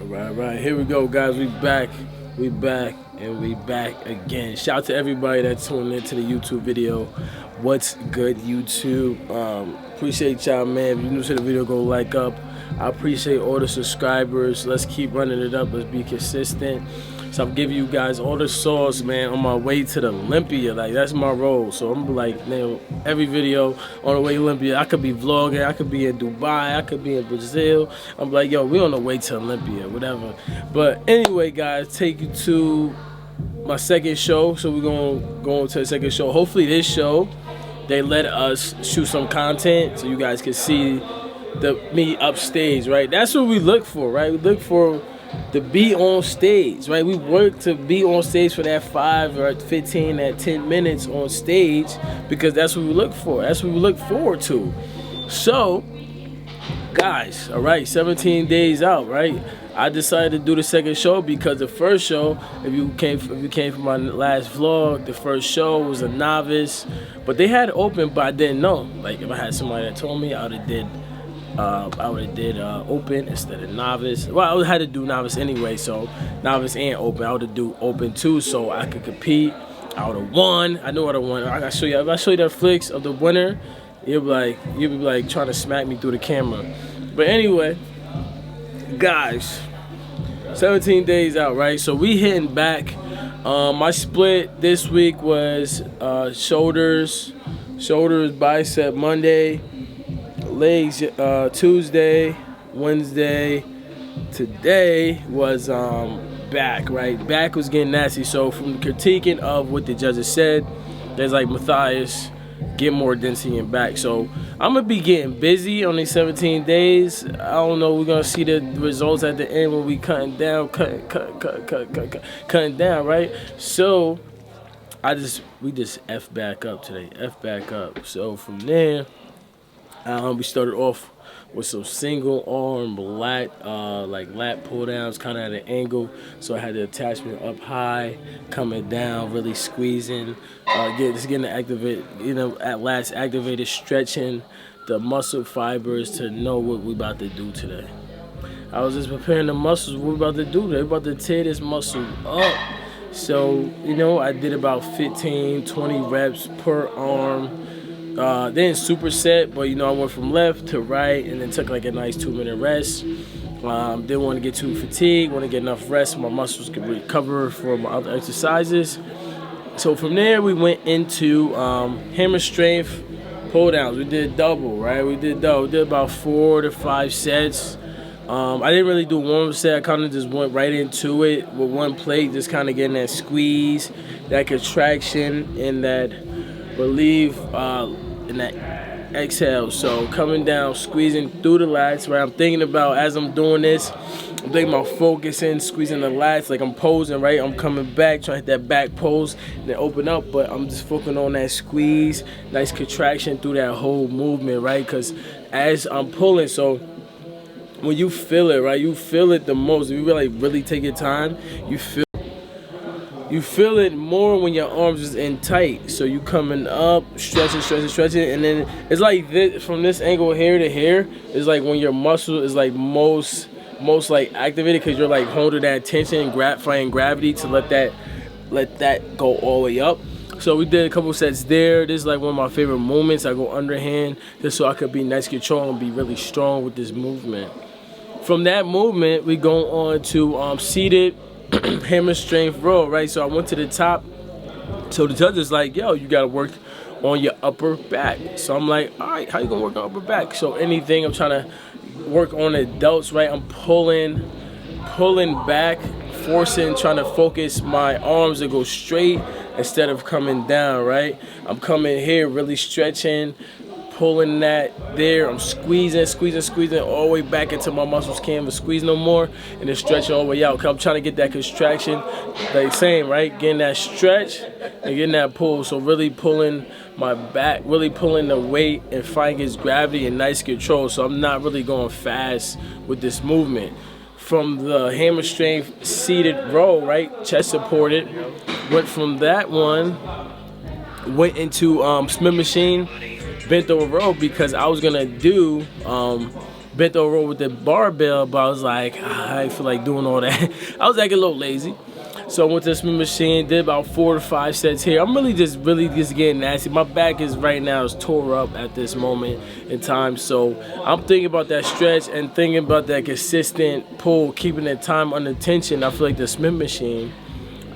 Right. Here we go, guys. We back again. Shout out to everybody that's tuning into the YouTube video. What's good, YouTube? Appreciate y'all, man. If you're new to the video, go like up. I appreciate all the subscribers. Let's keep running it up. Let's be consistent. So I'm giving you guys all the sauce, man, on my way to the Olympia. Like, that's my role. So I'm like, man, every video on the way to Olympia. I could be vlogging. I could be in Dubai. I could be in Brazil. I'm like, yo, we on the way to Olympia, whatever. But anyway, guys, take you to my second show. So we're going to go into the second show. Hopefully this show, they let us shoot some content so you guys can see me upstage, right? That's what we look for, right? We look for to be on stage, right? We work to be on stage for that 5 or 15, that 10 minutes on stage, because that's what we look for. That's what we look forward to. So, guys, all right, 17 days out, right? I decided to do the second show because the first show, if you came from my last vlog, the first show was a novice, but they had it open, but I didn't know. Like, if I had somebody that told me, I would have did open instead of novice. Well, I had to do novice anyway, so novice and open. I would have do open too, so I could compete. I would have won. I know I would have won. I gotta show you. If I show you the flicks of the winner, you'll be like trying to smack me through the camera. But anyway, guys, 17 days out, right? So we hitting back. My split this week was shoulders, bicep Monday, legs Tuesday, Wednesday. Today was back, right? Back was getting nasty. So from critiquing of what the judges said, there's like Matthias, get more density in back. So I'm gonna be getting busy on these 17 days. I don't know, we're gonna see the results at the end when we cutting down, cutting down, right? So we just F back up today, F back up. So from there, we started off with some single arm lat, like lat pull downs, kind of at an angle. So I had the attachment up high, coming down, really squeezing, getting activated, at last activated, stretching the muscle fibers to know what we about to do today. I was just preparing the muscles, what we about to do today. We're about to tear this muscle up. So, I did about 15, 20 reps per arm. Then superset, but I went from left to right and then took like a nice 2-minute rest. Didn't want to get too fatigued, want to get enough rest so my muscles could recover for my other exercises. So from there we went into hammer strength pull downs. We did double, right? We did about 4 to 5 sets. I didn't really do one set. I kind of just went right into it with one plate, just kind of getting that squeeze, that contraction, and that relief in that exhale. So coming down, squeezing through the lats, right? I'm thinking about, as I'm doing this, I'm thinking about focusing, squeezing the lats, like I'm posing, right? I'm coming back, trying to hit that back pose and then open up, but I'm just focusing on that squeeze, nice contraction through that whole movement, right? Because as I'm pulling, so when you feel it, right? You feel it the most. If you really take your time, you feel it more when your arms is in tight. So you coming up, stretching, and then it's like this, from this angle here to here, it's like when your muscle is like most like activated, because you're like holding that tension and fighting gravity to let that go all the way up. So we did a couple sets there. This is like one of my favorite movements. I go underhand just so I could be nice control and be really strong with this movement. From that movement, we go on to seated hammer strength row, right? So I went to the top. So the judge is like, yo, you gotta work on your upper back. So I'm like, all right, how you gonna work on upper back? So anything, I'm trying to work on the delts, right? I'm pulling back, forcing, trying to focus my arms to go straight instead of coming down, right? I'm coming here, really stretching, pulling that there. I'm squeezing all the way back into my muscles. Can't even squeeze no more, and then stretching all the way out. Cause I'm trying to get that contraction, like same, right? Getting that stretch and getting that pull. So really pulling my back, really pulling the weight and fighting against gravity and nice control. So I'm not really going fast with this movement. From the hammer strength seated row, right? Chest supported. Went from that one, went into Smith machine bent over row, because I was gonna do bent over with the barbell, but I was like, I feel like doing all that. I was acting a little lazy. So I went to the Smith machine, did about 4 to 5 sets here. I'm really just getting nasty. My back is right now is tore up at this moment in time. So I'm thinking about that stretch and thinking about that consistent pull, keeping that time under tension. I feel like the Smith machine,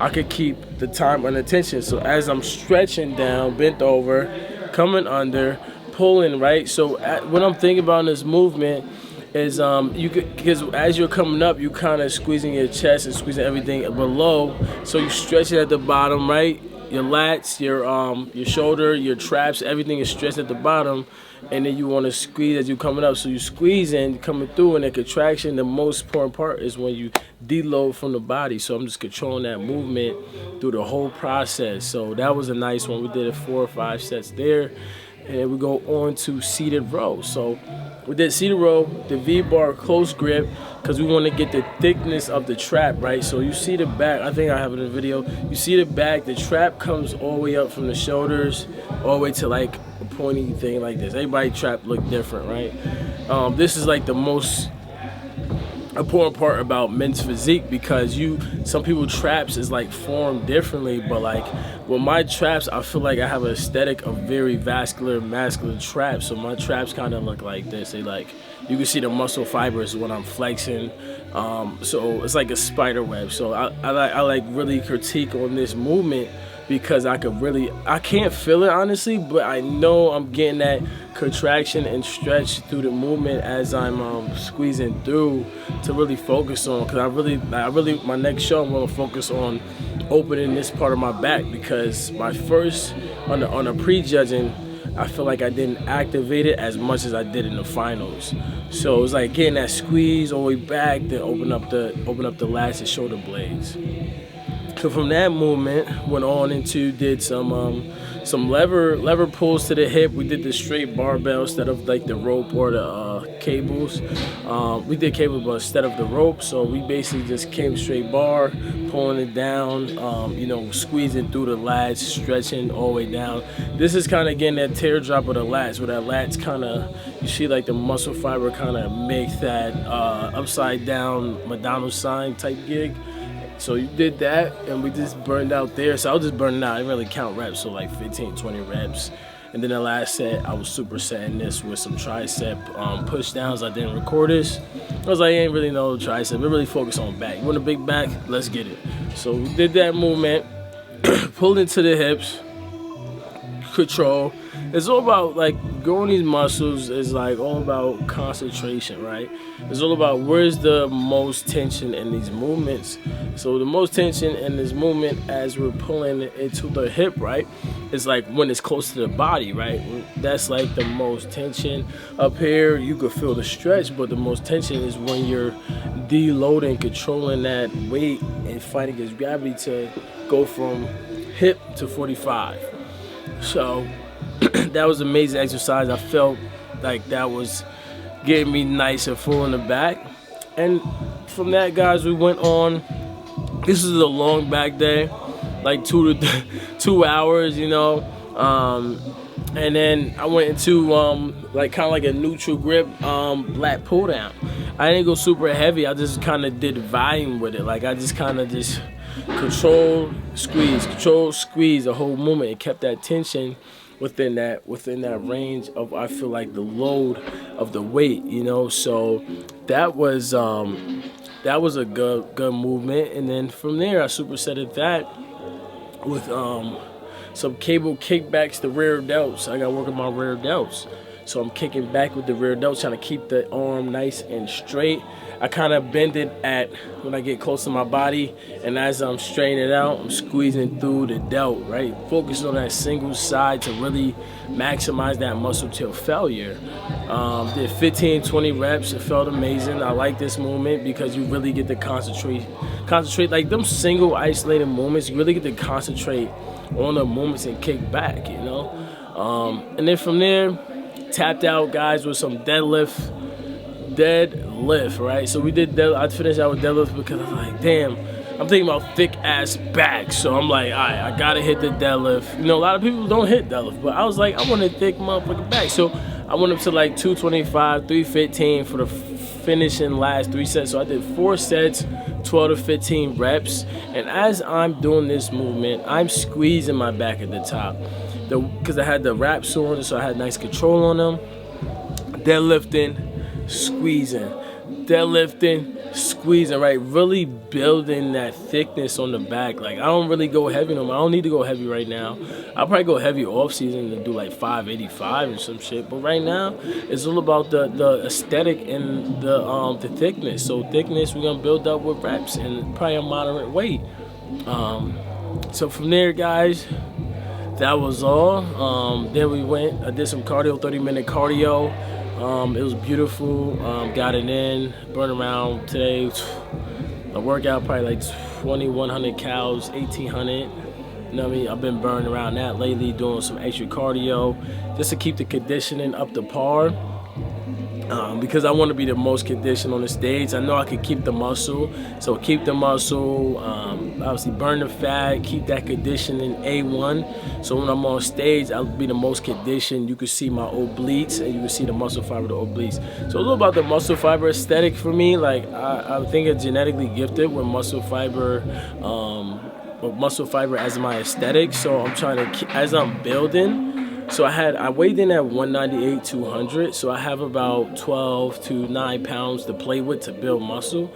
I could keep the time under tension. So as I'm stretching down, bent over, coming under, pulling, right? So what I'm thinking about in this movement is because as you're coming up, you kind of squeezing your chest and squeezing everything below, so you stretch it at the bottom, right? Your lats, your shoulder, your traps, everything is stretched at the bottom, and then you want to squeeze as you're coming up. So you squeeze in, coming through, and the contraction, the most important part is when you deload from the body. So I'm just controlling that movement through the whole process. So that was a nice one. We did it 4 or 5 sets there. And we go on to seated row. So we did seated row, the V-bar close grip, because we want to get the thickness of the trap, right? So you see the back, I think I have it in the video. You see the back, the trap comes all the way up from the shoulders, all the way to like a pointy thing like this. Everybody trap look different, right? This is like the most important part about men's physique, because some people traps is like formed differently, but like with my traps, I feel like I have an aesthetic of very vascular, masculine traps. So my traps kind of look like this. They like, you can see the muscle fibers when I'm flexing. So it's like a spider web. So I like really critique on this movement, because I can't feel it honestly, but I know I'm getting that contraction and stretch through the movement as I'm squeezing through to really focus on, because I really my next show I'm gonna focus on opening this part of my back, because my first on the pre-judging, I feel like I didn't activate it as much as I did in the finals. So it was like getting that squeeze all the way back, then open up the lats and shoulder blades. So from that movement, went on into did some lever pulls to the hip. We did the straight barbell instead of like the rope or the cables. We did cables, but instead of the rope. So we basically just came straight bar, pulling it down, squeezing through the lats, stretching all the way down. This is kind of getting that teardrop of the lats, where that lats kind of, you see like the muscle fiber kind of makes that upside down Madonna sign type gig. So you did that, and we just burned out there. So I was just burning out. I didn't really count reps, so like 15, 20 reps. And then the last set, I was supersetting this with some tricep push downs. I didn't record this. I was like, I ain't really know tricep. We really focus on back. You want a big back? Let's get it. So we did that movement, pulled into the hips, control. It's all about like growing these muscles is like all about concentration, right? It's all about where's the most tension in these movements. So the most tension in this movement as we're pulling into the hip, right? It's like when it's close to the body, right? That's like the most tension. Up here, you could feel the stretch, but the most tension is when you're deloading, controlling that weight and fighting against gravity to go from hip to 45. So that was an amazing exercise. I felt like that was getting me nice and full in the back. And from that, guys, we went on. This is a long back day, like 2 hours, and then I went into like kind of like a neutral grip lat pull down. I didn't go super heavy. I just kind of did volume with it. Like I just kind of just control, squeeze the whole movement. It kept that tension within that range of, I feel like, the load of the weight, So that was a good movement. And then from there, I supersetted that with some cable kickbacks to rear delts. I got to work on my rear delts. So I'm kicking back with the rear delts, trying to keep the arm nice and straight. I kind of bend it at when I get close to my body, and as I'm straightening it out, I'm squeezing through the delt, right? Focus on that single side to really maximize that muscle till failure. Did 15, 20 reps. It felt amazing. I like this movement because you really get to concentrate like them single isolated movements. You really get to concentrate on the movements and kick back, And then from there, tapped out, guys, with some deadlift, right? So we did I finished out with deadlift because I was like, damn, I'm thinking about thick ass back. So I'm like, all right, I gotta hit the deadlift. A lot of people don't hit deadlift, but I was like, I want a thick motherfucking back. So I went up to like 225, 315 for the finishing last 3 sets. So I did 4 sets, 12 to 15 reps. And as I'm doing this movement, I'm squeezing my back at the top. Because I had the wraps on, so I had nice control on them. Deadlifting, squeezing. Deadlifting, squeezing, right? Really building that thickness on the back. Like, I don't really go heavy no more. I don't need to go heavy right now. I'll probably go heavy off season to do like 585 or some shit. But right now, it's all about the aesthetic and the thickness. So thickness, we're gonna build up with reps and probably a moderate weight. So from there, guys, that was all. Then we went. I did some cardio, 30-minute cardio. It was beautiful. Got it in. Burned around today. A workout probably like 2,100 calories, 1,800. You know what I mean? I've been burning around that lately, doing some extra cardio just to keep the conditioning up to par. Because I want to be the most conditioned on the stage. I know I can keep the muscle, so keep the muscle, obviously burn the fat, keep that conditioning A1. So when I'm on stage, I'll be the most conditioned. You can see my obliques, and you can see the muscle fiber of the obliques. So it's all about the muscle fiber aesthetic for me. Like I think it's genetically gifted with muscle fiber as my aesthetic. So I'm trying to, as I'm building. So I weighed in at 198, 200. So I have about 12 to 9 pounds to play with to build muscle.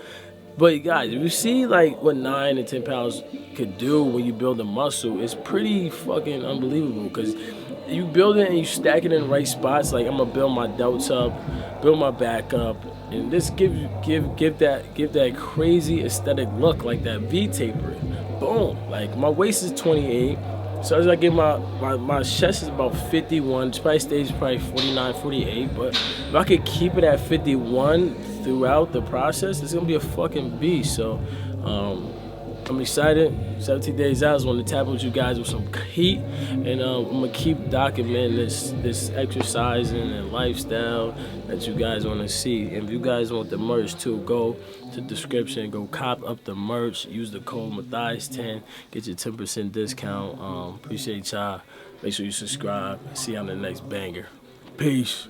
But guys, if you see like what 9 and 10 pounds could do when you build a muscle, it's pretty fucking unbelievable. Because you build it and you stack it in the right spots. Like I'm gonna build my delts up, build my back up, and just give that crazy aesthetic look, like that V taper. Boom. Like my waist is 28. So as I get my chest is about 51, it's probably stays probably 49, 48, but if I could keep it at 51 throughout the process, it's gonna be a fucking beast. So I'm excited. 17 days out, I just want to tap with you guys with some heat, and I'm gonna keep documenting this exercising and lifestyle that you guys want to see. And if you guys want the merch too, go to the description, go cop up the merch, use the code Matthias10, get your 10% discount. Appreciate y'all. Make sure you subscribe. See you on the next banger. Peace.